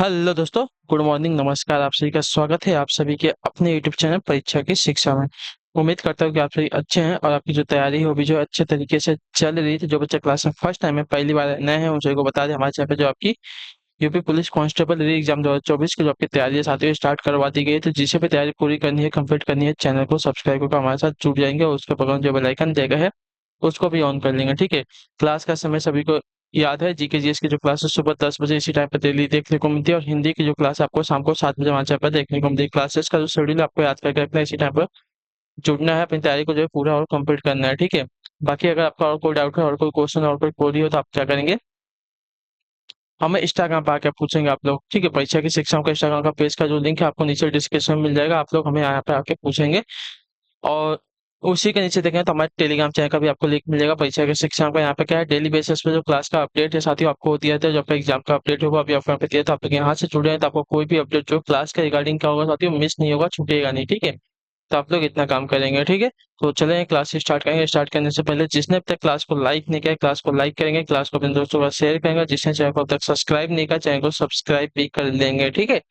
Hello दोस्तों, good morning, नमस्कार। आप सभी का स्वागत है आप सभी के अपने यूट्यूब चैनल परीक्षा की शिक्षा में। उम्मीद करता हूँ कि आप सभी अच्छे हैं और आपकी जो तैयारी हो भी जो अच्छे तरीके से चल रही थी। जो बच्चे क्लास में फर्स्ट टाइम है, पहली बार नए हैं, उन सभी को बता दें हमारे चैनल पे जो आपकी यूपी पुलिस कांस्टेबल री एग्जाम 2024 की जो आपकी तैयारी है साथियों स्टार्ट करवा दी गई है। तो जिसे भी तैयारी पूरी करनी है, कंप्लीट करनी है, चैनल को सब्सक्राइब करके हमारे साथ जुड़ जाएंगे और उसके बगल में जो बेल आइकन देगा है उसको भी ऑन कर लेंगे। ठीक है। क्लास का समय सभी को याद है। जीके जीएस की जो क्लासेस सुबह 10 बजे इसी टाइम पर डेली देखने को मिलती है और हिंदी की जो क्लास आपको शाम को 7 बजे हमारे चैनल पर देखने को मिलती है। क्लासेस का जो शेड्यूल आपको याद करके रखना है, इसी टाइम पर जुड़ना है, अपनी तैयारी को जो है पूरा और कंप्लीट करना है। ठीक है। बाकी अगर आपका और कोई डाउट है और कोई क्वेश्चन और कोई क्वेरी हो तो आप क्या करेंगे, हमें इंस्टाग्राम पर आके पूछेंगे आप लोग। ठीक है। परीक्षा की शिक्षाओं का इंस्टाग्राम का पेज का जो लिंक है आपको नीचे डिस्क्रिप्शन में मिल जाएगा। आप लोग हमें यहाँ पे आके पूछेंगे और उसी के नीचे देखें तो हमारे टेलीग्राम चैनल का भी आपको लिंक मिल जाएगा। परीक्षा की शिक्षा का यहाँ पे क्या है, डेली बेसिस पे जो क्लास का अपडेट है साथियों आपको दिया जाता है। जो आपका एग्जाम का अपडेट होगा अभी आपको यहाँ पे दिया था, आप लोग यहाँ से जुड़े हैं तो आपको कोई भी अपडेट जो क्लास के रिगार्डिंग का होगा साथियों मिस नहीं होगा, छूटेगा नहीं। ठीक है। तो आप लोग इतना काम करेंगे। ठीक है। तो चलें क्लास स्टार्ट करेंगे। स्टार्ट करने से पहले जिसने अब तक क्लास को लाइक नहीं किया, क्लास को लाइक करेंगे, क्लास को अपने दोस्तों के साथ शेयर करेंगे। जिसने चैनल को अब तक सब्सक्राइब नहीं किया, चैनल को सब्सक्राइब भी कर लेंगे। ठीक है।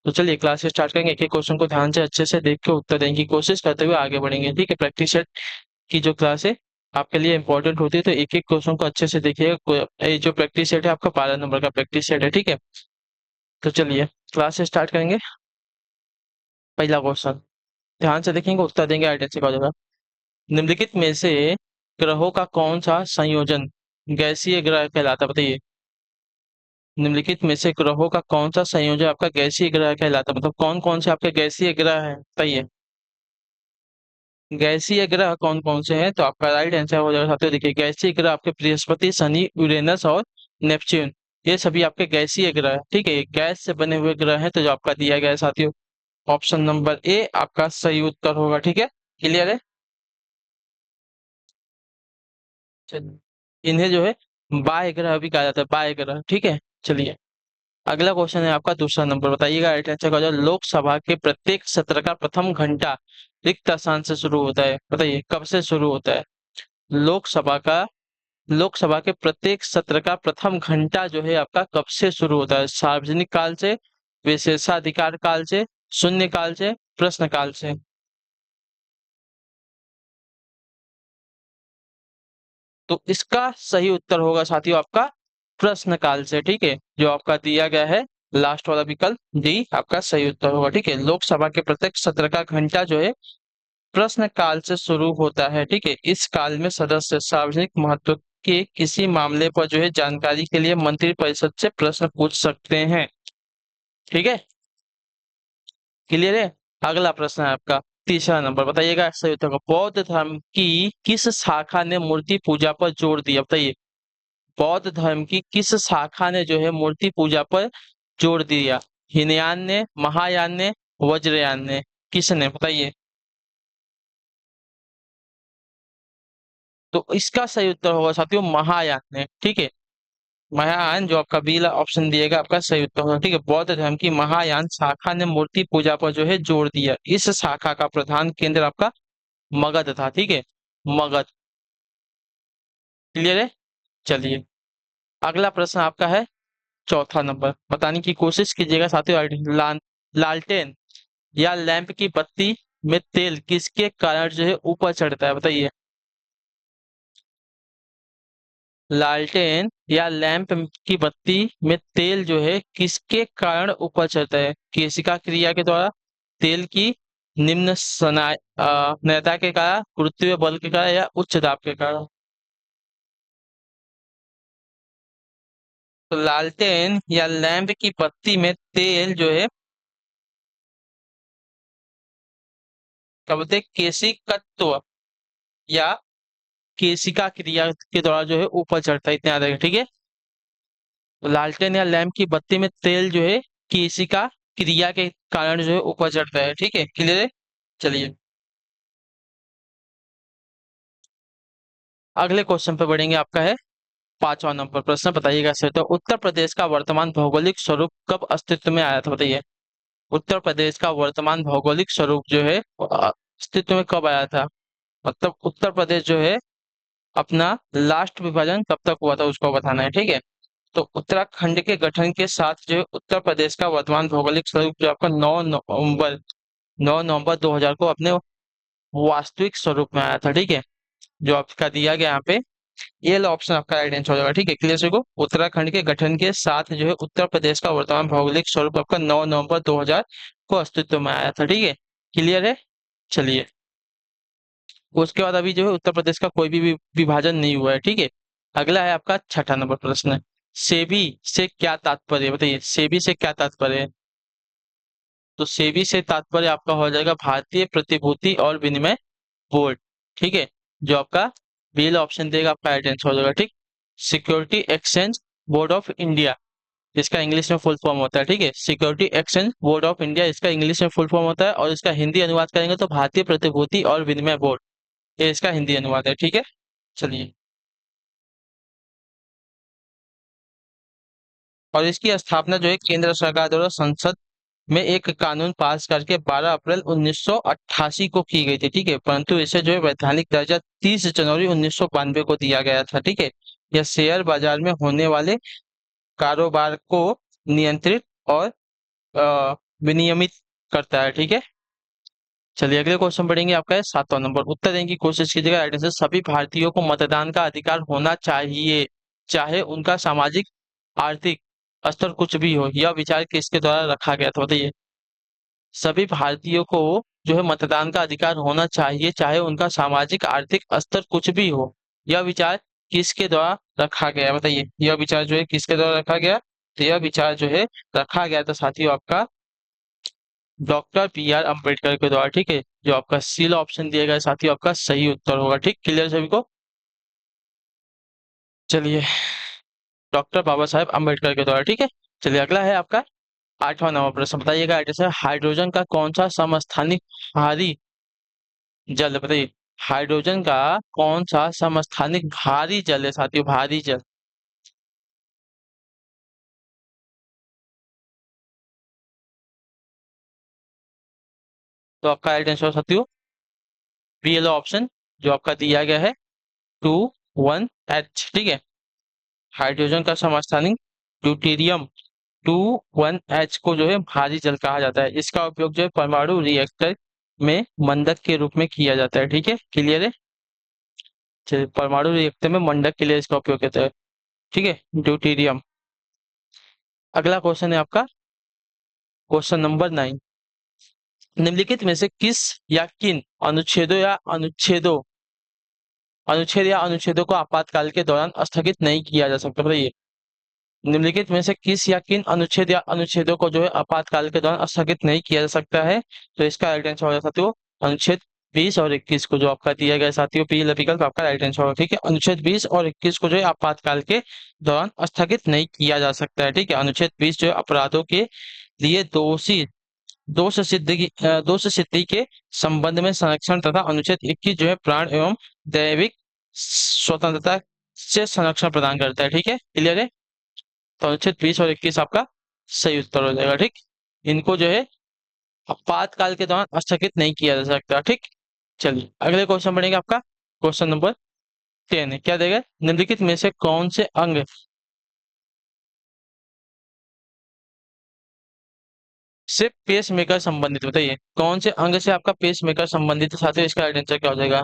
तो चलिए क्लास स्टार्ट करेंगे। एक एक क्वेश्चन को ध्यान से अच्छे से देख के उत्तर देने की कोशिश करते हुए आगे बढ़ेंगे। ठीक है। प्रैक्टिस सेट की जो क्लास है आपके लिए इंपॉर्टेंट होती है, तो एक एक क्वेश्चन को अच्छे से देखिएगा। ये जो प्रैक्टिस सेट है आपका 12 नंबर का प्रैक्टिस सेट है। ठीक है। तो चलिए क्लास स्टार्ट करेंगे। पहला क्वेश्चन ध्यान से देखेंगे, उत्तर देंगे, आइडेंटिफाई हो जाएगा। निम्नलिखित में से ग्रहों का कौन सा संयोजन गैसीय ग्रह कहलाता है, बताइए। निम्नलिखित में से ग्रहों का कौन सा संयोजन आपका गैसीय ग्रह कहलाता है, मतलब कौन कौन से आपके गैसीय ग्रह है, बताइए। गैसीय ग्रह कौन कौन से हैं, तो आपका राइट आंसर हो जाएगा साथियों। देखिए गैसीय ग्रह आपके बृहस्पति, शनि, यूरेनस और नेपच्यून, ये सभी आपके गैसीय ग्रह है। ठीक है। ये गैस से बने हुए ग्रह हैं, तो जो आपका दिया गया है साथियों ऑप्शन नंबर ए आपका सही उत्तर होगा। ठीक है। क्लियर है। चलिए इन्हें जो है बाह्य ग्रह भी कहा जाता है, बाह्य ग्रह। ठीक है। चलिए अगला क्वेश्चन है आपका दूसरा नंबर, बताइएगा राइट आंसर का। जो लोकसभा के प्रत्येक सत्र का प्रथम घंटा रिक्त स्थान से शुरू होता है, बताइए कब से शुरू होता है। लोकसभा का लोकसभा के प्रत्येक सत्र का प्रथम घंटा जो है आपका कब से शुरू होता है, सार्वजनिक काल से, विशेषाधिकार काल से, शून्य काल से, प्रश्न काल से। तो इसका सही उत्तर होगा साथियों आपका प्रश्न काल से। ठीक है। जो आपका दिया गया है लास्ट वाला विकल्प डी आपका सही उत्तर होगा। ठीक है। लोकसभा के प्रत्येक सत्र का घंटा जो है प्रश्न काल से शुरू होता है। ठीक है। इस काल में सदस्य सार्वजनिक महत्व के किसी मामले पर जो है जानकारी के लिए मंत्रिपरिषद से प्रश्न पूछ सकते हैं। ठीक है। क्लियर है। अगला प्रश्न है आपका तीसरा नंबर, बताइएगा सही उत्तर का। बौद्ध धर्म की किस शाखा ने मूर्ति पूजा पर जोर दिया, बताइए। बौद्ध धर्म की किस शाखा ने जो है मूर्ति पूजा पर जोर दिया, हिनयान ने, महायान ने, वज्रयान ने, किसने, बताइए। तो इसका सही उत्तर होगा साथियों महायान ने। ठीक है। महायान जो आपका बी ऑप्शन दिएगा आपका सही उत्तर होगा। ठीक है। बौद्ध धर्म की महायान शाखा ने मूर्ति पूजा पर जो है जोर दिया। इस शाखा का प्रधान केंद्र आपका मगध था। ठीक है। मगध। क्लियर है। चलिए अगला प्रश्न आपका है चौथा नंबर, बताने की कोशिश कीजिएगा साथियों। लालटेन या लैंप की बत्ती में तेल किसके कारण जो है ऊपर चढ़ता है, बताइए। लालटेन या लैंप की बत्ती में तेल जो है किसके कारण ऊपर चढ़ता है, केशिका क्रिया के द्वारा, तेल की निम्न नयता के कारण, गुरुत्वीय बल के कारण या उच्च दाब के कारण। तो लालटेन या लैंप की बत्ती में तेल जो है क्या बोलते हैं, केशिकत्व या केशिका क्रिया के द्वारा जो है ऊपर चढ़ता है, इतना याद रखें। ठीक है। तो लालटेन या लैंप की बत्ती में तेल जो है केशिका क्रिया के कारण जो है ऊपर चढ़ता है। ठीक है। क्लियर है। चलिए अगले क्वेश्चन पे बढ़ेंगे। आपका है पांचवा नंबर प्रश्न, बताइएगा सर। तो उत्तर प्रदेश का वर्तमान भौगोलिक स्वरूप कब अस्तित्व में आया था, बताइए। उत्तर प्रदेश का वर्तमान भौगोलिक स्वरूप जो है अस्तित्व में कब आया था, मतलब उत्तर प्रदेश जो है अपना लास्ट विभाजन कब तक हुआ था उसको बताना है। ठीक है। तो उत्तराखंड के गठन के साथ जो है उत्तर प्रदेश का वर्तमान भौगोलिक स्वरूप जो आपका 9 नवंबर 2000 को अपने वास्तविक स्वरूप में आया था। ठीक है, जो आपका दिया गया यहाँ पे ये ऑप्शन आपका राइट आंसर हो जाएगा। ठीक है, क्लियर सभी को। उत्तराखंड के गठन के साथ जो है उत्तर प्रदेश का वर्तमान भौगोलिक स्वरूप आपका 9 नवंबर 2000 को अस्तित्व में आया था। ठीक है, क्लियर है। चलिए, उसके बाद अभी जो है उत्तर प्रदेश का कोई भी विभाजन नहीं हुआ है। ठीक है, अगला है आपका छठा नंबर प्रश्न। सेबी से क्या तात्पर्य है? बताइए, सेबी से क्या तात्पर्य है? तो सेबी से तात्पर्य आपका हो जाएगा भारतीय प्रतिभूति और विनिमय बोर्ड। ठीक है, जो आपका बील ऑप्शन देगा आपका राइट आंसर हो जाएगा। ठीक, security exchange board of India, इसका इंग्लिश में फुल फॉर्म होता है। ठीक है, security exchange board of India इसका इंग्लिश में फुल फॉर्म होता है, और इसका हिंदी अनुवाद करेंगे तो भारतीय प्रतिभूति और विनिमय बोर्ड, ये इसका हिंदी अनुवाद है। ठीक है, चलिए। और इसकी स्थापना जो है केंद्र सरकार द्वारा संसद में एक कानून पास करके 12 अप्रैल 1988 को की गई थी। ठीक है, परंतु इसे जो है वैधानिक दर्जा 30 जनवरी 1992 को दिया गया था। ठीक है, यह शेयर बाजार में होने वाले कारोबार को नियंत्रित और विनियमित करता है। ठीक है, चलिए अगले क्वेश्चन पढ़ेंगे। आपका है 7वां नंबर। उत्तर देने की कोशिश कीजिएगा। राइट आंसर, सभी भारतीयों को मतदान का अधिकार होना चाहिए, चाहे उनका सामाजिक आर्थिक स्तर कुछ भी हो। यह विचार किसके द्वारा रखा गया था? बताइए, सभी भारतीयों को जो है मतदान का अधिकार होना चाहिए, चाहे उनका सामाजिक आर्थिक स्तर कुछ भी हो। यह विचार किसके द्वारा रखा गया? बताइए, यह विचार जो है किसके द्वारा रखा गया? तो यह विचार जो है रखा गया था साथियों आपका डॉक्टर बी आर अम्बेडकर के द्वारा। ठीक है, जो आपका सील ऑप्शन दिया गया साथियों आपका सही उत्तर होगा। ठीक, क्लियर सभी को। चलिए, डॉक्टर बाबा साहेब अम्बेडकर के द्वारा। ठीक है, चलिए अगला है आपका 8वां नंबर प्रश्न। बताइएगा राइट आंसर, हाइड्रोजन का कौन सा समस्थानिक भारी जल? बताइए, हाइड्रोजन का कौन सा समस्थानिक भारी जल है साथियों? भारी जल। तो आपका राइट आंसर साथियों बी वाला ऑप्शन जो आपका दिया गया है 21H। ठीक है, हाइड्रोजन का समस्थानिक ड्यूटेरियम 21H को जो है भारी जल कहा जाता है। इसका उपयोग जो है परमाणु रिएक्टर में मंडक के रूप में किया जाता है। ठीक है, क्लियर है। चलिए, परमाणु रिएक्टर में मंडक के लिए इसका उपयोग होता है। ठीक है, ड्यूटेरियम। अगला क्वेश्चन है आपका क्वेश्चन नंबर 9। निम्नलिखित में से किस या किन अनुच्छेद या अनुच्छेदों को आपातकाल के दौरान स्थगित नहीं किया जा सकता? बताइए, निम्नलिखित में से किस या किन अनुच्छेद या अनुच्छेदों को जो है आपातकाल के दौरान स्थगित नहीं किया जा सकता है? तो इसका राइट आंसर होगा साथियों अनुच्छेद 20 और 21 को, जो आपका दिया गया साथियों पी विकल्प आपका राइट आंसर होगा। ठीक है, अनुच्छेद 20 और 21 को जो है आपातकाल के दौरान स्थगित नहीं किया जा सकता है। ठीक है, अनुच्छेद 20 जो है अपराधों के लिए दोष सिद्धि के संबंध में संरक्षण तथा अनुच्छेद 21 जो है प्राण एवं दैविक स्वतंत्रता से संरक्षण प्रदान करता है। ठीक है, क्लियर है। तो अनुच्छेद 20 और 21 आपका सही उत्तर हो जाएगा। ठीक, इनको जो है आपातकाल के दौरान स्थगित नहीं किया जा सकता। ठीक, चलिए अगले क्वेश्चन बढ़ेगा। आपका क्वेश्चन नंबर 10 है। क्या देगा? निम्नलिखित में से कौन से अंग से पेस मेकर संबंधित? बताइए, कौन से अंग से आपका पेस मेकर संबंधित है साथियों? इसका राइट आंसर क्या हो जाएगा?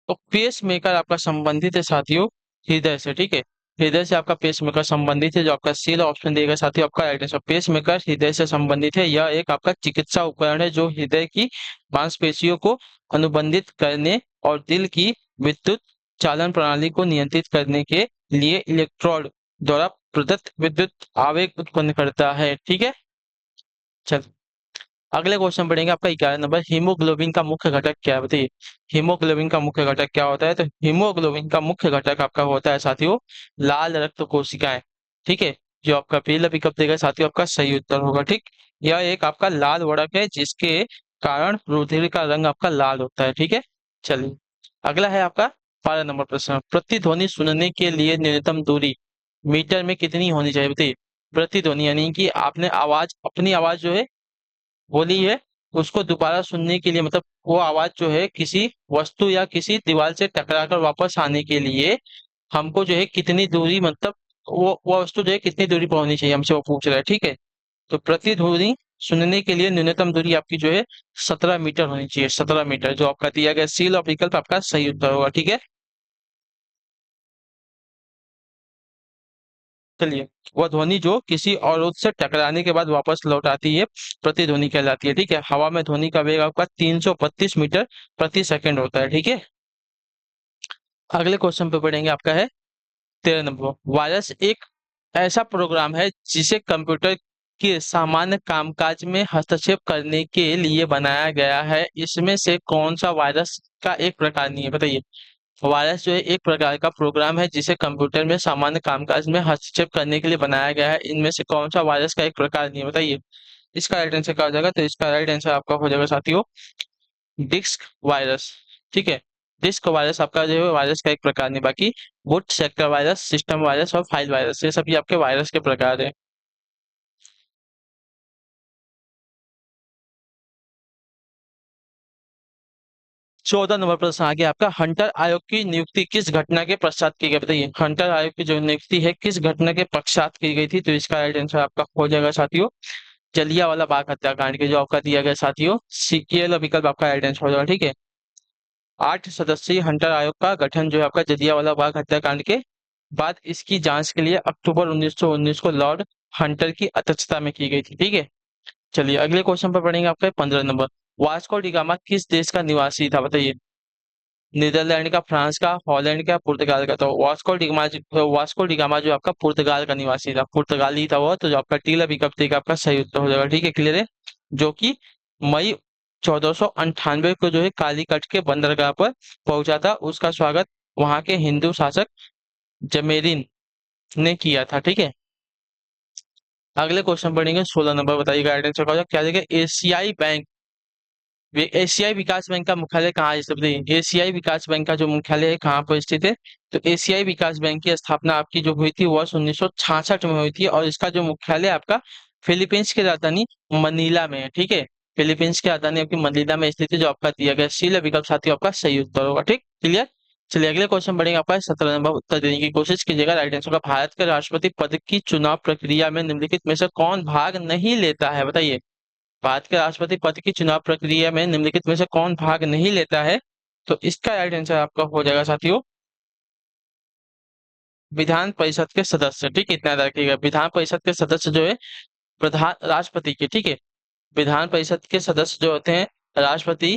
तो पेस मेकर आपका संबंधित है साथियों हृदय से। ठीक है, हृदय से आपका पेस मेकर संबंधित है, जो आपका सी ऑप्शन देगा साथियों आपका राइट आंसर। पेस मेकर हृदय से संबंधित है। यह एक आपका चिकित्सा उपकरण है जो हृदय की मांसपेशियों को अनुबंधित करने और दिल की विद्युत चालन प्रणाली को नियंत्रित करने के लिए इलेक्ट्रोड द्वारा प्रदत्त विद्युत आवेग उत्पन्न करता है। ठीक है, चल अगले क्वेश्चन पढ़ेंगे। आपका 11 नंबर, हीमोग्लोबिन का मुख्य घटक क्या है? बताइए, हीमोग्लोबिन का मुख्य घटक क्या होता है? तो हीमोग्लोबिन का मुख्य घटक आपका होता है साथियों लाल रक्त कोशिकाएं। ठीक है, जो आपका पहला विकल्प देगा साथियों आपका सही उत्तर होगा। ठीक, यह एक आपका लाल वर्णक है जिसके कारण रुधिर का रंग आपका लाल होता है। ठीक है, चलिए अगला है आपका 12 नंबर प्रश्न। प्रतिध्वनि सुनने के लिए न्यूनतम दूरी मीटर में कितनी होनी चाहिए? बताइए, प्रतिध्वनि यानी कि आपने आवाज अपनी आवाज जो है बोली है उसको दोबारा सुनने के लिए, मतलब वो आवाज जो है किसी वस्तु या किसी दीवार से टकराकर वापस आने के लिए हमको जो है कितनी दूरी, मतलब वो वस्तु जो है कितनी दूरी पर होनी चाहिए, हमसे वो पूछ रहा है। ठीक है, तो प्रतिध्वनि सुनने के लिए न्यूनतम दूरी आपकी जो है 17 मीटर होनी चाहिए। 17 मीटर जो आपका दिया गया सी ऑफ विकल्प आपका सही उत्तर होगा। ठीक है, चलिए, वह ध्वनि जो किसी अवरोध से टकराने के बाद वापस लौट आती है प्रतिध्वनि कहलाती है। ठीक है, हवा में ध्वनि का वेग आपका 332 मीटर प्रति सेकंड होता है। ठीक है, अगले क्वेश्चन पे पढ़ेंगे, आपका है 13 नंबर। वायरस एक ऐसा प्रोग्राम है जिसे कंप्यूटर के सामान्य कामकाज में हस्तक्षेप करने के लिए बनाया गया है। इसमें से कौन सा वायरस का एक प्रकार नहीं है, बताइए। वायरस जो है एक प्रकार का प्रोग्राम है जिसे कंप्यूटर में सामान्य कामकाज में हस्तक्षेप करने के लिए बनाया गया है। इनमें से कौन सा वायरस का एक प्रकार नहीं है, बताइए। इसका राइट आंसर क्या हो जाएगा? तो इसका राइट आंसर आपका हो जाएगा साथियों, डिस्क वायरस। ठीक है, डिस्क वायरस आपका जो है वायरस का एक प्रकार नहीं, बाकी boot sector virus, system virus और फाइल वायरस, ये सभी आपके वायरस के प्रकार है। 14 नंबर प्रश्न आगे आपका, हंटर आयोग की नियुक्ति किस घटना के पश्चात की गई, बताइए। हंटर आयोग की जो नियुक्ति है किस घटना के पश्चात की गई थी? तो इसका राइट आंसर आपका हो जाएगा साथियों, जलियांवाला बाग हत्याकांड के जो आपका दिया गया साथियों, सीकेएल विकल्प आपका राइट आंसर हो जाएगा। ठीक है, 8 सदस्यीय हंटर आयोग का गठन जो है आपका जलियांवाला बाग हत्याकांड के बाद इसकी जांच के लिए अक्टूबर 1919 को लॉर्ड हंटर की अध्यक्षता में की गई थी। ठीक है, चलिए अगले क्वेश्चन पर पढ़ेंगे, आपका 15 नंबर। वास्को डिगामा किस देश का निवासी था, बताइए। नीदरलैंड का, फ्रांस का, हॉलैंड का, पुर्तगाल का? तो वास्को डिगामा जो आपका पुर्तगाल का निवासी था, पुर्तगाली था वो, तो जो आपका टीला विकल्प का आपका सही उत्तर हो जाएगा। ठीक है, क्लियर है। जो कि मई 1498 को जो है कालीकट के बंदरगाह पर पहुंचा था, उसका स्वागत वहां के हिंदू शासक जमेरिन ने किया था। ठीक है, अगले क्वेश्चन पढ़ेंगे 16 नंबर, बताइएगा आइडेंटिफाई आंसर क्या होगा? क्या देगा? एशियाई बैंक, एशियाई विकास बैंक का मुख्यालय कहाँ है? बताइए, एशियाई विकास बैंक का जो मुख्यालय है कहाँ पर स्थित है? तो एशियाई विकास बैंक की स्थापना आपकी जो हुई थी वर्ष 1966 में हुई थी, और इसका जो मुख्यालय आपका फिलीपींस की राजधानी मनीला में है। ठीक है, फिलीपींस की राजधानी आपकी मनीला में स्थित है, जो आपका दिया गया सी विकल्प साथी आपका सही उत्तर होगा। ठीक, क्लियर। चलिए अगले क्वेश्चन बढ़ेंगे, आपका 17 नंबर, उत्तर देने की कोशिश कीजिएगा। राइट आंसर का, भारत के राष्ट्रपति पद की चुनाव प्रक्रिया में निम्नलिखित में से कौन भाग नहीं लेता है, बताइए। भारत के राष्ट्रपति पद की चुनाव प्रक्रिया में निम्नलिखित में से कौन भाग नहीं लेता है? तो इसका राइट आंसर आपका हो जाएगा साथियों, विधान परिषद के सदस्य। ठीक है, इतना याद रखिएगा, विधान परिषद के सदस्य जो है प्रधान राष्ट्रपति के, ठीक है, विधान परिषद के सदस्य जो होते हैं राष्ट्रपति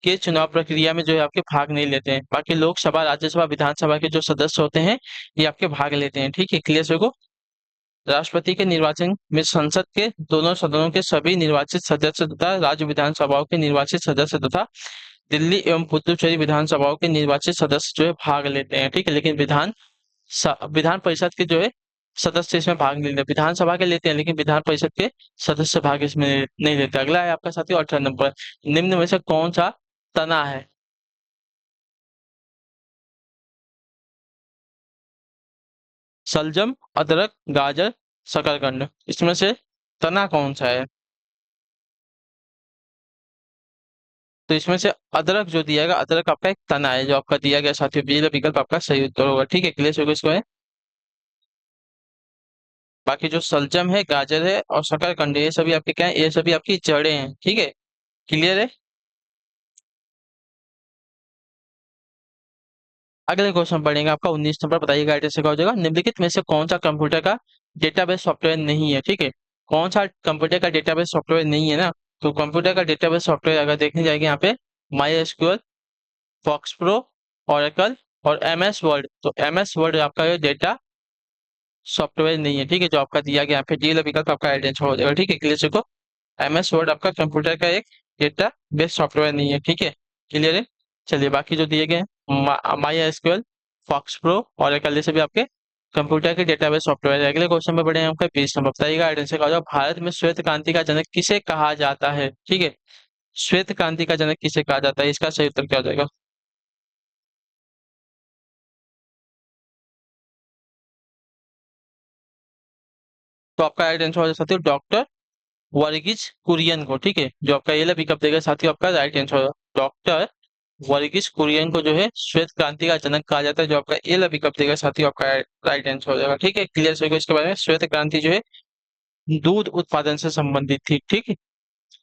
के चुनाव प्रक्रिया में जो है आपके भाग नहीं लेते हैं। बाकी लोकसभा, राज्यसभा, विधानसभा के जो सदस्य होते हैं ये आपके भाग लेते हैं। ठीक है, क्लियर सभी को। राष्ट्रपति के निर्वाचन में संसद के दोनों सदनों के सभी निर्वाचित सदस्य तथा राज्य विधानसभाओं के निर्वाचित सदस्य तथा दिल्ली एवं पुदुचेरी विधानसभाओं के निर्वाचित सदस्य जो है भाग लेते हैं। ठीक है, लेकिन विधान परिषद के जो है सदस्य इसमें भाग नहीं लेते। विधानसभा के लेते हैं लेकिन विधान परिषद के सदस्य भाग इसमें नहीं लेते। अगला है आपका साथी 18 नंबर, निम्न में से कौन सा तना है? सलजम, अदरक, गाजर, शकरकंद, इसमें से तना कौन सा है? तो इसमें से अदरक जो दिया गया, अदरक आपका एक तना है जो आपका दिया गया साथियों, ये विकल्प आपका सही उत्तर होगा। ठीक है, क्लियर होगा इसको है। बाकी जो सलजम है, गाजर है और शकरकंद है, ये सभी आपके क्या है? ये सभी आपकी जड़ें हैं। ठीक है, क्लियर है। अगले क्वेश्चन पढ़ेंगे, आपका 19 नंबर, बताइएगा आइडिया से क्या हो जाएगा? निम्नलिखित में से कौन सा कंप्यूटर का डेटाबेस सॉफ्टवेयर नहीं है? ठीक है, कौन सा कंप्यूटर का डेटाबेस सॉफ्टवेयर नहीं है ना? तो कंप्यूटर का डेटाबेस सॉफ्टवेयर अगर देखने जाएंगे यहाँ पे, MySQL, FoxPro, Oracle और एम एस वर्ड। तो एम एस वर्ड आपका ये डेटा सॉफ्टवेयर नहीं है। ठीक है, जो आपका दिया गया यहाँ पे डी विकल्प आपका आइडेंटिफाई हो जाएगा। ठीक है, क्लियर को, एम एस वर्ड आपका कंप्यूटर का एक डेटा बेस सॉफ्टवेयर नहीं है। ठीक है, क्लियर है। चलिए बाकी जो दिए गए माई एसक्यूएल, फॉक्स प्रो और एक से भी आपके कंप्यूटर के डेटाबेस सॉफ्टवेयर है। अगले क्वेश्चन में बढ़े हैं, आपका 20 नंबर, बताइएगा आइडेंटिफाई का होगा, भारत में श्वेत क्रांति का जनक किसे कहा जाता है? ठीक है, श्वेत क्रांति का जनक किसे कहा जाता है? इसका सही उत्तर क्या हो जाएगा? तो आपका आइडेंटिफाई हो सकते हो, डॉक्टर वर्गीज कुरियन को, ठीक है, जो आपका ये विकल्प देगा साथियों आपका राइट आंसर होगा। डॉक्टर वर्गीज कुरियन को जो है श्वेत क्रांति का जनक कहा जाता है, जो आपका ये विकल्प देगा साथियों आपका राइट आंसर हो जाएगा। ठीक है, क्लियर सभी को इसके बारे में। श्वेत क्रांति जो है दूध उत्पादन से संबंधित थी। ठीक है,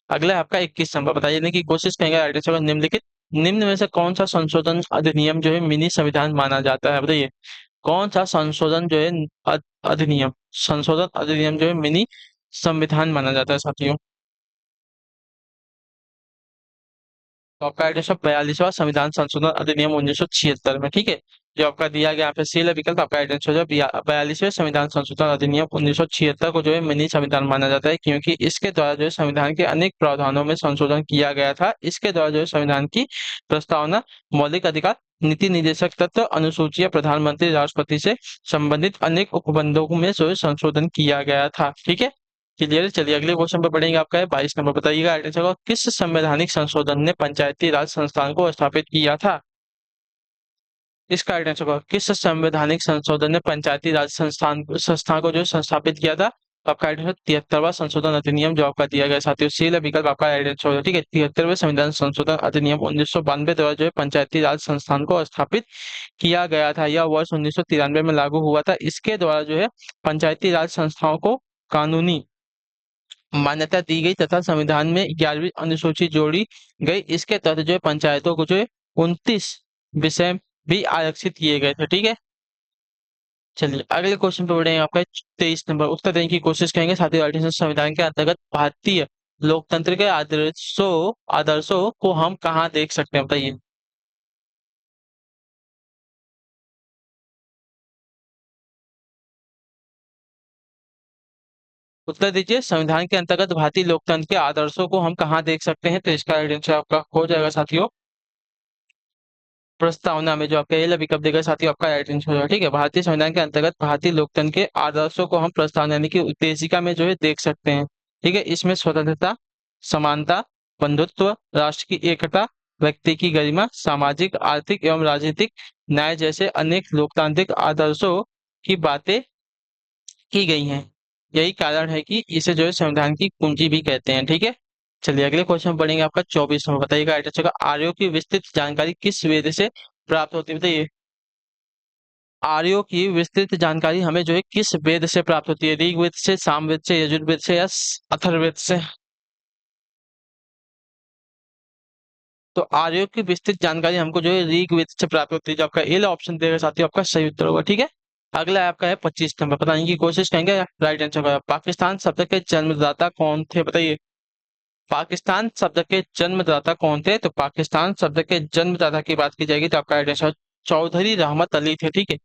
अगला है आपका 21 नंबर, बताइए कि कोशिश करेंगे राइट आंसर निम्नलिखित निम्न में से कौन सा संशोधन अधिनियम जो है मिनी संविधान माना जाता है, बताइए कौन सा संशोधन जो है अधिनियम संशोधन अधिनियम जो है मिनी संविधान माना जाता है साथियों। तो आपका एड्रेस 42वां संविधान संशोधन अधिनियम 1976 में। ठीक है, जो आपका दिया गया यहाँ पे सी विकल्प आपका एड्रेस हो जाए 42वें संविधान संशोधन अधिनियम 1976 को जो है मिनी संविधान माना जाता है, क्योंकि इसके द्वारा जो है संविधान के अनेक प्रावधानों में संशोधन किया गया था। इसके द्वारा जो है संविधान की प्रस्तावना, मौलिक अधिकार, नीति निर्देशक तत्व, अनुसूचियां, प्रधानमंत्री, राष्ट्रपति से संबंधित अनेक उपबंधों में जो है संशोधन किया गया था। ठीक है, क्लियर। चलिए अगले क्वेश्चन पर बढ़ेंगे, आपका है 22 नंबर, बताइएगा आइडिया होगा किस संवैधानिक संशोधन ने पंचायती राज संस्थान को स्थापित किया था। इसका आइडिया होगा किस संवैधानिक संशोधन ने पंचायती राज संस्थान को जो संस्थापित किया था। तो आपका आइडिया 73वां संशोधन अधिनियम, जो आपका दिया गया साथियों सी विकल्प आपका आइडिया होगा। ठीक है, 73वें संविधान संशोधन अधिनियम 1992 द्वारा जो है पंचायती राज संस्थान को स्थापित किया गया था। यह वर्ष 1993 में लागू हुआ था। इसके द्वारा जो है पंचायती राज संस्थाओं को कानूनी मान्यता दी गई तथा संविधान में 11वीं अनुसूची जोड़ी गई। इसके तहत जो है पंचायतों को जो है 29 विषय भी आरक्षित किए गए थे। ठीक है, चलिए अगले क्वेश्चन पे बढ़ेंगे, आपका 23 नंबर, उत्तर देने की कोशिश करेंगे साथियों। आर्टिकल संविधान के अंतर्गत भारतीय लोकतंत्र के आदर्शों आदर्शों को हम कहाँ देख सकते हैं, बताइए। उत्तर दीजिए, संविधान के अंतर्गत भारतीय लोकतंत्र के आदर्शों को हम कहाँ देख सकते हैं। तो इसका आंसर आपका हो जाएगा साथियों प्रस्तावना में, जो आपका ये विकल्प देगा साथियों आपका राइट आंसर होगा। ठीक है, भारतीय संविधान के अंतर्गत भारतीय लोकतंत्र के आदर्शों को हम प्रस्तावना यानी कि उत्तेजिका में जो है देख सकते हैं। ठीक है, इसमें स्वतंत्रता, समानता, बंधुत्व, राष्ट्र की एकता, व्यक्ति की गरिमा, सामाजिक, आर्थिक एवं राजनीतिक न्याय जैसे अनेक लोकतांत्रिक आदर्शों की बातें की गई हैं। यही कारण है कि इसे जो है संविधान की कुंजी भी कहते हैं। ठीक है, चलिए अगले क्वेश्चन पढ़ेंगे, आपका 24 नंबर, बताइएगा आर्यों की विस्तृत जानकारी किस वेद से प्राप्त होती है, बताइए। आर्यों की विस्तृत जानकारी हमें जो है किस वेद से प्राप्त होती है, ऋग्वेद से, सामवेद से, यजुर्वेद से या अथर्ववेद से। तो आर्यों की विस्तृत जानकारी हमको जो है ऋग्वेद से प्राप्त होती है, जो आपका ए ऑप्शन देगा साथियों आपका सही उत्तर होगा। ठीक है, अगला है आपका है 25 नंबर, बताने की कोशिश करेंगे राइट आंसर का। पाकिस्तान शब्द के जन्मदाता कौन थे, बताइए। पाकिस्तान शब्द के जन्मदाता कौन थे। तो पाकिस्तान शब्द के जन्मदाता की बात की जाएगी तो आपका आंसर चौधरी रहमत अली थे। ठीक है,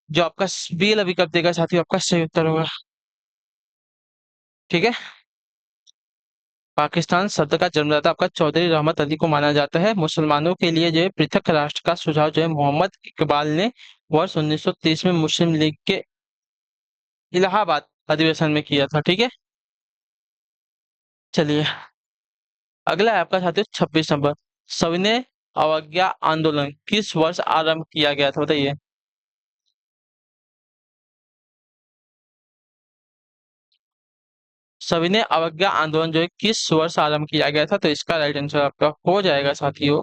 जो आपका बी विकल्प देगा साथियों आपका सही उत्तर होगा। ठीक है, पाकिस्तान शब्द का जन्मदाता आपका चौधरी रहमत अली को माना जाता है। मुसलमानों के लिए जो है पृथक राष्ट्र का सुझाव जो है मोहम्मद इकबाल ने वर्ष 1930 में मुस्लिम लीग के इलाहाबाद अधिवेशन में किया था। ठीक है, चलिए अगला है आपका साथियों 26 नंबर, सविनय अवज्ञा आंदोलन किस वर्ष आरंभ किया गया था, बताइए। सविनय अवज्ञा आंदोलन जो है किस वर्ष आरंभ किया गया था। तो इसका राइट आंसर आपका हो जाएगा साथियों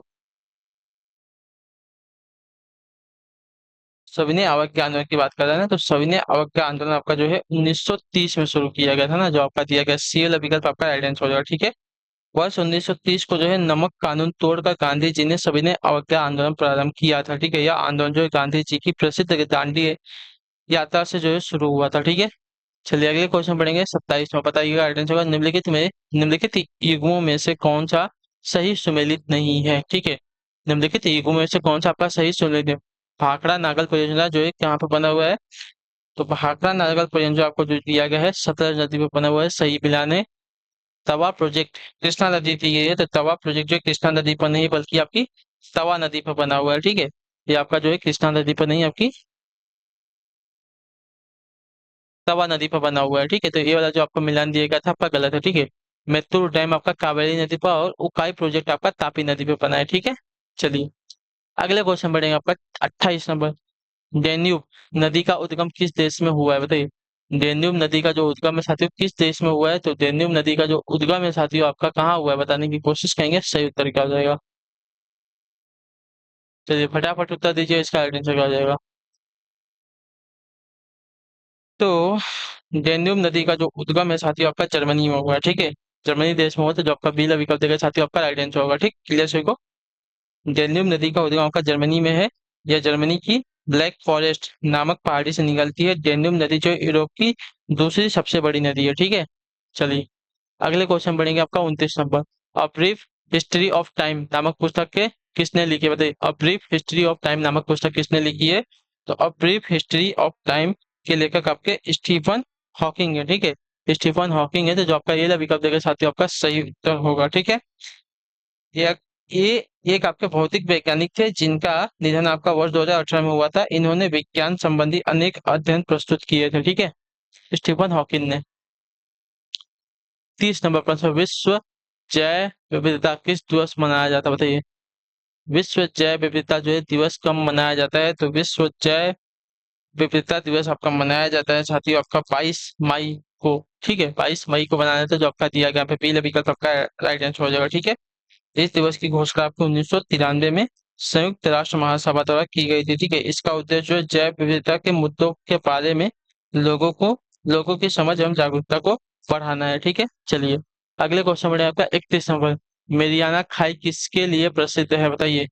सविनय अवज्ञा आंदोलन की बात कर रहे हैं ना, तो सविनय अवज्ञा आंदोलन आपका जो है 1930 में शुरू किया गया था ना, जो आपका दिया गया सी वाला विकल्प आपका राइट आंसर हो जाएगा। ठीक है, वर्ष 1930 को जो है नमक कानून तोड़कर गांधी जी ने सविनय अवज्ञा आंदोलन प्रारंभ किया था। ठीक है, यह आंदोलन जो है गांधी जी की प्रसिद्ध दांडी यात्रा से जो है शुरू हुआ था। ठीक है, चलिए अगले क्वेश्चन पढ़ेंगे 27 में, बताइएगा राइट आंसर होगा निम्नलिखित युग्मों में से कौन सा सही सुमेलित नहीं है। ठीक है, निम्नलिखित युग्मों में से कौन सा आपका सही सुमेलित है। भाखड़ा नागल परियोजना जो है कहाँ पे बना हुआ है। तो भाखड़ा नागल परियोजना आपको जो दिया गया है सतलज नदी पे बना हुआ है, सही बिलाने। तवा प्रोजेक्ट कृष्णा नदी दी गई है, तो तवा प्रोजेक्ट जो है कृष्णा नदी पर नहीं बल्कि आपकी तवा नदी पर बना हुआ है। ठीक है, ये आपका जो है कृष्णा नदी पर नहीं आपकी तवा नदी पर बना हुआ है। ठीक है, तो ये वाला जो आपको मिलान दिया गया था आपका गलत है। ठीक है, मेत्तूर डैम आपका कावेरी नदी पर और उकाई प्रोजेक्ट आपका तापी नदी पे बना है। ठीक है, चलिए अगले क्वेश्चन बढ़ेंगे, आपका 28 नंबर, डेन्यूब नदी का उद्गम किस देश में हुआ है, बताइए। डेन्यूब नदी का जो उद्गम है साथियों किस देश में हुआ है? तो डेन्यूब नदी का जो उद्गम है साथियों आपका कहाँ हुआ है बताने की कोशिश करेंगे, सही उत्तर क्या हो जाएगा? चलिए फटाफट उत्तर दीजिए, इसका राइट आंसर क्या हो जाएगा? तो डेन्यूब नदी का जो उद्गम है साथियों आपका जर्मनी में हुआ है, ठीक है। जर्मनी देश में हुआ तो जो आपका बी विकल्प देगा साथियों आपका राइट आंसर होगा, ठीक, क्लियर सभी को। डेन्यूब नदी का उद्गम आपका जर्मनी में है। यह जर्मनी की ब्लैक फॉरेस्ट नामक पहाड़ी से निकलती है। डेन्यूब नदी जो यूरोप की दूसरी सबसे बड़ी नदी है, ठीक है। चलिए अगले क्वेश्चन बढ़ेंगे आपका 29 number. A brief history of time नामक पुस्तक के किसने लिखी है बताइए? A brief history of time नामक पुस्तक किसने लिखी है? तो a brief history of time के लेखक आपके स्टीफन हॉकिंग है, ठीक है। स्टीफन हॉकिंग है, तो जो आपका ये विकल्प देगा साथियों आपका सही उत्तर होगा, ठीक है। ये ये एक आपके भौतिक वैज्ञानिक थे जिनका निधन आपका वर्ष 2018 में हुआ था। इन्होंने विज्ञान संबंधी अनेक अध्ययन प्रस्तुत किए थे, ठीक है, स्टीफन हॉकिंग ने। 30 नंबर प्रश्न, विश्व जैव विविधता किस दिवस मनाया जाता है बताइए? विश्व जैव विविधता जो है दिवस कब मनाया जाता है? तो विश्व जैव विविधता दिवस आपका मनाया जाता है साथियों आपका 22 मई को, ठीक है। 22 मई को मनाया जाता है, जो आपका दिया गया पे पहले विकल्प आपका राइट आंसर हो जाएगा, ठीक है। इस दिवस की घोषणा आपको 1993 में संयुक्त राष्ट्र महासभा द्वारा की गई थी, ठीक है। इसका उद्देश्य जो है जैव विविधता के मुद्दों के बारे में लोगों को लोगों की समझ एवं जागरूकता को बढ़ाना है, ठीक है। चलिए अगले क्वेश्चन बढ़े आपका 31 नंबर। मेरियाना खाई किसके लिए प्रसिद्ध है बताइए?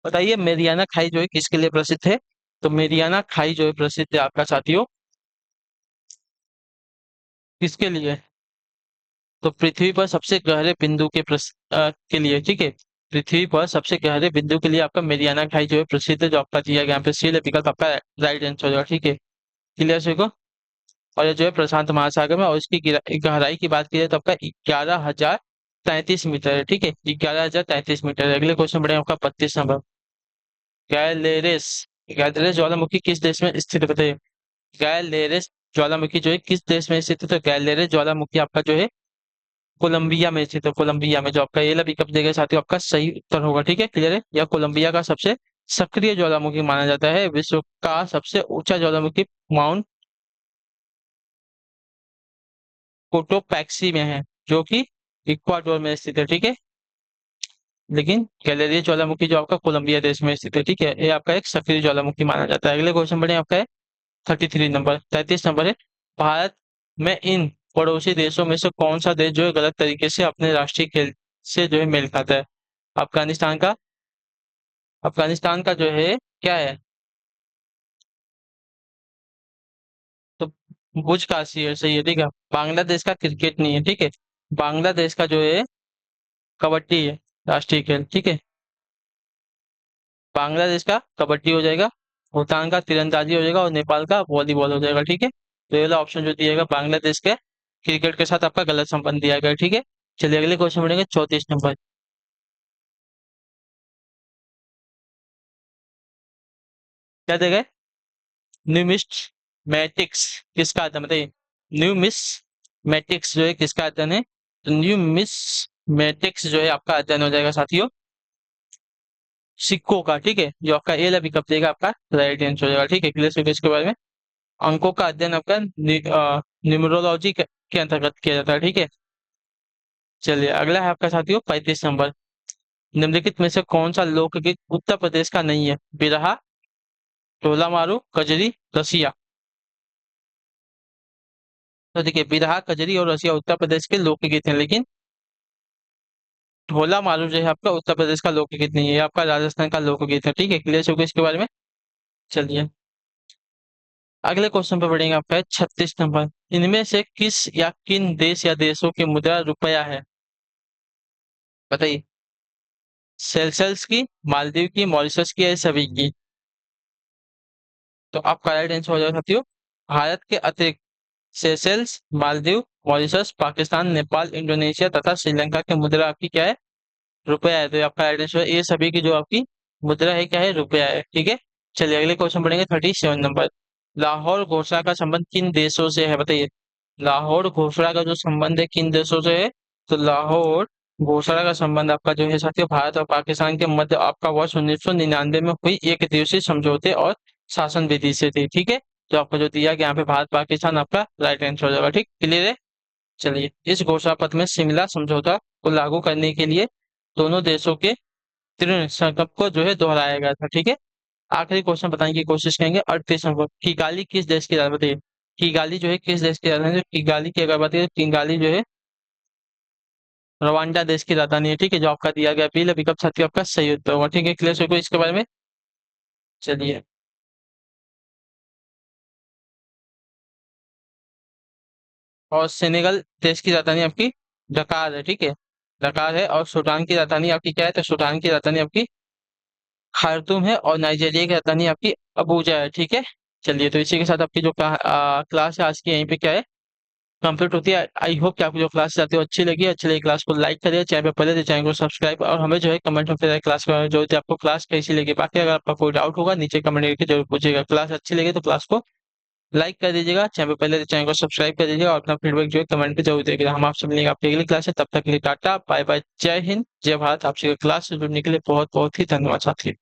बताइए मेरियाना खाई जो है किसके लिए प्रसिद्ध है? तो मेरियाना खाई जो है प्रसिद्ध है आपका साथियों किसके लिए? तो पृथ्वी पर सबसे गहरे बिंदु के लिए, ठीक है। पृथ्वी पर सबसे गहरे बिंदु के लिए आपका मेरियाना खाई जो है प्रसिद्ध है, जो आपका दिया गया यहाँ पे सी विकल्प आपका राइट आंसर हो जाएगा, ठीक है। क्लियर सभी को। और ये जो है प्रशांत महासागर में, और इसकी गहराई की बात की जाए तो आपका 11,033 मीटर है, ठीक है। 11,033 मीटर है। अगले क्वेश्चन बढ़े आपका 32 नंबर। गैलेरिस गैलेरिस ज्वालामुखी किस देश में स्थित है बताइए? गैलेरिस ज्वालामुखी जो है किस देश में स्थित है? तो गैलेरिस ज्वालामुखी आपका जो है कोलंबिया में स्थित है। कोलंबिया में, जो आपका ये पिकअप देगा साथियों आपका सही उत्तर होगा, ठीक है, क्लियर है। यह कोलंबिया का सबसे सक्रिय ज्वालामुखी माना जाता है। विश्व का सबसे ऊंचा ज्वालामुखी माउंट कोटोपैक्सी में है, जो कि इक्वाडोर में स्थित है, ठीक है। लेकिन गैलेरिया ज्वालामुखी जो आपका कोलंबिया देश में स्थित है, ठीक है। ये आपका एक सक्रिय ज्वालामुखी माना जाता है। अगले क्वेश्चन बढ़े आपका है 33 नंबर, 33 नंबर है। भारत में इन पड़ोसी देशों में से कौन सा देश जो है गलत तरीके से अपने राष्ट्रीय खेल से जो है मेल खाता है? अफगानिस्तान का अफगानिस्तान का जो है क्या है? तो बुर्ज काशी है, सही है, ठीक है। बांग्लादेश का क्रिकेट नहीं है, ठीक है। बांग्लादेश का जो है कबड्डी है राष्ट्रीय खेल, ठीक है। बांग्लादेश का कबड्डी हो जाएगा, भूटान का तीरंदाजी हो जाएगा और नेपाल का वॉलीबॉल हो जाएगा, ठीक है। तो ये वाला ऑप्शन जो दिएगा बांग्लादेश के क्रिकेट के साथ आपका गलत संबंध दिया गया, ठीक है। चलिए अगले क्वेश्चन बढ़ेंगे 34 नंबर। क्या देगा? न्यूमिस्मैटिक्स किसका अध्ययन बताइए? न्यूमिस्मैटिक्स जो है किसका अध्ययन है? तो न्यूमिस्मैटिक्स जो है आपका अध्ययन हो जाएगा साथियों सिक्कों का, ठीक है। जो आपका ए वाला विकल्प देगा आपका राइट आंसर हो जाएगा, ठीक है। क्लियर हो गया इसके बारे में। अंकों का अध्ययन आपका न्यूमरोलॉजी के अंतर्गत किया जाता है, ठीक है। चलिए अगला है आपका साथियों 35 नंबर। निम्नलिखित में से कौन सा लोकगीत उत्तर प्रदेश का नहीं है? बिरहा, ढोला मारू, कजरी, रसिया। तो देखिए बिरहा, कजरी और रसिया उत्तर प्रदेश के लोकगीत हैं, लेकिन ढोला मारू जो है आपका उत्तर प्रदेश का लोकगीत नहीं है, ये आपका राजस्थान का लोकगीत है, ठीक है। क्लियर हो गया इसके बारे में। चलिए अगले क्वेश्चन पे बढ़ेंगे आपका है 36 नंबर। इनमें से किस या किन देश या देशों की मुद्रा रुपया है बताइए? सेल्सियस की, मालदीव की, मॉरिशस की, या सभी की? तो आपका राइट आंसर हो जाएगा साथियों भारत के अतिरिक्त Seychelles, Maldives, Mauritius, Pakistan, Nepal, Indonesia तथा श्रीलंका की मुद्रा आपकी क्या है? रुपया है। तो ये आपका राइट आंसर है। ये सभी की जो आपकी मुद्रा है क्या है? रुपया है, ठीक है। चलिए अगले क्वेश्चन बढ़ेंगे 37 नंबर। लाहौर घोषणा का संबंध किन देशों से है बताइए? लाहौर घोषणा का जो संबंध है किन देशों से है? तो लाहौर घोषणा का संबंध आपका जो है साथियों भारत और पाकिस्तान के मध्य आपका वर्ष 1999 में हुई एक दिवसीय समझौते और शासन विधि से थी। ठीक है, तो आपको जो दिया गया यहाँ पे भारत पाकिस्तान आपका राइट आंसर हो जाएगा। ठीक, क्लियर है। चलिए, इस घोषणा पत्र में शिमला समझौता को लागू करने के लिए दोनों देशों के दृढ़ संकल्प को जो है दोहराया गया था। ठीक है, आखिरी क्वेश्चन बताने की कोशिश करेंगे। 38 नंबर, किगाली किस देश की राजधानी है? किगाली जो है किस देश की राजधानी है? किगाली की अगर बात करें तो किगाली जो है रवांडा देश की राजधानी है। ठीक है, जो आपका दिया गया पहले विकल्प साथियों आपका सही उत्तर होगा। ठीक है, क्लियर हो गया इसके बारे में। चलिए, और सेनेगल देश की राजधानी आपकी डकार है। ठीक है, डकार है। और सूडान की राजधानी आपकी क्या है? तो सूडान की राजधानी आपकी खार्तूम है। और नाइजीरिया की राजधानी आपकी अबूजा है। ठीक है, चलिए, तो इसी के साथ आपकी जो क्लास है आज की यहीं पे क्या है कंप्लीट होती है। आई होप कि आपको जो क्लास आती है अच्छी लगी। अच्छी लगी क्लास को लाइक करिए, चैनल पे पहले तो चैनल को सब्सक्राइब, और हमें जो है कमेंट में फिर क्लास का जो है आपको क्लास कैसी लगी। बाकी अगर आपका कोई डाउट होगा नीचे कमेंट करके जरूर पूछिएगा। क्लास अच्छी लगी तो क्लास को लाइक कर दीजिएगा, चैनल पे पहले तो चैनल को सब्सक्राइब कर दीजिएगा, और अपना फीडबैक जो है कमेंट पे जरूर दीजिएगा। हम आपसे मिलेंगे आपकी अगली क्लास है, तब तक के लिए टाटा बाय बाय, जय हिंद जय भारत। आपसे क्लास से जुड़ने के लिए बहुत बहुत ही धन्यवाद साथी।